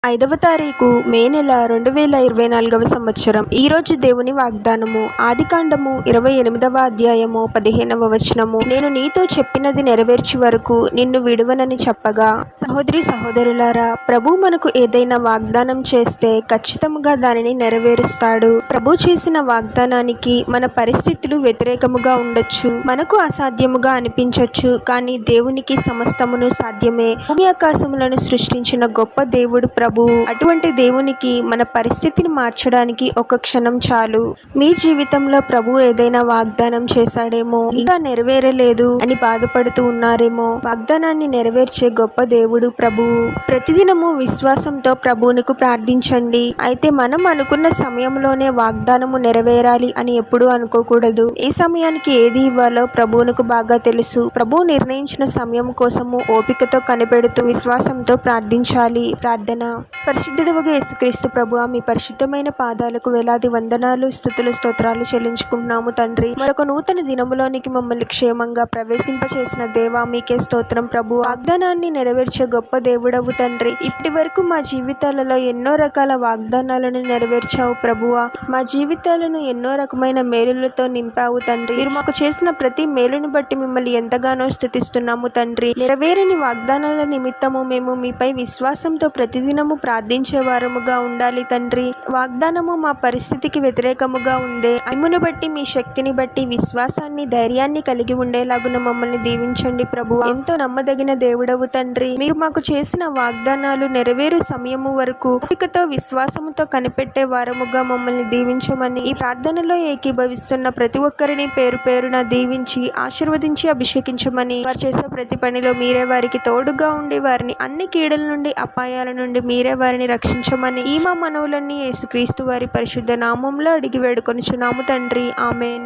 5వ తారీఖు మే నెల 2024 సంవత్సరం. ఈరోజు దేవుని వాగ్దానము. ఆదికాండము 28వ అధ్యాయము 15వ వచనము. నేను నీతో చెప్పినది నెరవేర్చి వరకు నిన్ను విడువనని చెప్పగా. సహోదరి సహోదరులారా, ప్రభు మనకు ఏదైనా వాగ్దానం చేస్తే ఖచ్చితంగా దానిని నెరవేరుస్తాడు. ప్రభు చేసిన వాగ్దానానికి మన పరిస్థితులు వ్యతిరేకముగా ఉండొచ్చు, మనకు అసాధ్యముగా అనిపించొచ్చు, కానీ దేవునికి సమస్తమును సాధ్యమే. భూమి ఆకాశములను సృష్టించిన గొప్ప దేవుడు ప్రభు. అటువంటి దేవునికి మన పరిస్థితిని మార్చడానికి ఒక క్షణం చాలు. మీ జీవితంలో ప్రభు ఏదైనా వాగ్దానం చేశాడేమో, ఇంకా నెరవేరలేదు అని బాధపడుతూ ఉన్నారేమో. వాగ్దానాన్ని నెరవేర్చే గొప్ప దేవుడు ప్రభువు. ప్రతిదినము విశ్వాసంతో ప్రభువునికి ప్రార్థించండి. అయితే మనం అనుకున్న సమయంలోనే వాగ్దానము నెరవేరాలి అని ఎప్పుడూ అనుకోకూడదు. ఏ సమయానికి ఏది ఇవ్వాలో ప్రభువునికి బాగా తెలుసు. ప్రభువు నిర్ణయించిన సమయం కోసము ఓపికతో కనిపెడుతూ విశ్వాసంతో ప్రార్థించాలి. ప్రార్థన. పరిశుద్ధుడవగు యేసుక్రీస్తు ప్రభువా, మీ పరిశుద్ధమైన పాదాలకు వేలాది వందనాలు, స్తుతులు, స్తోత్రాలు చెల్లించుకుంటున్నాము తండ్రి. మరొక నూతన దినములోనికి మమ్మల్ని క్షేమంగా ప్రవేశింపచేసిన దేవా, మీకే స్తోత్రం ప్రభు. వాగ్దానాన్ని నెరవేర్చే గొప్ప దేవుడవు తండ్రి. ఇప్పటి వరకు మా జీవితాలలో ఎన్నో రకాల వాగ్దానాలను నెరవేర్చావు ప్రభువా. మా జీవితాలను ఎన్నో రకమైన మేలులతో నింపావు తండ్రి. మీరు మాకు చేసిన ప్రతి మేలుని బట్టి మిమ్మల్ని ఎంతగానో స్తుతిస్తున్నాము తండ్రి. నెరవేరని వాగ్దానాల నిమిత్తము మేము మీపై విశ్వాసంతో ప్రతిదినము ప్రార్థించే వారముగా ఉండాలి తండ్రి. వాగ్దానము మా పరిస్థితికి వ్యతిరేకముగా ఉందే, అమ్మును బట్టి మీ శక్తిని బట్టి విశ్వాసాన్ని, ధైర్యాన్ని కలిగి ఉండేలాగున మమ్మల్ని దీవించండి ప్రభు. ఎంతో నమ్మదగిన దేవుడవు తండ్రి. మీరు మాకు చేసిన వాగ్దానాలు నెరవేరు సమయము వరకు ఓపికతో విశ్వాసముతో కనిపెట్టే వారముగా మమ్మల్ని దీవించమని ఈ ప్రార్థనలో ఏకీభవిస్తున్న ప్రతి ఒక్కరిని పేరు పేరున దీవించి ఆశీర్వదించి అభిషేకించమని, వారు చేసే ప్రతి పనిలో మీరే వారికి తోడుగా ఉండి వారిని అన్ని కీడుల నుండి, అపాయాల నుండి మీరే వారిని రక్షించమని ఈ మా మనవులన్నీ యేసుక్రీస్తు వారి పరిశుద్ధ నామంలో అడిగి వేడుకొనుచున్నాము తండ్రి. ఆమెన్.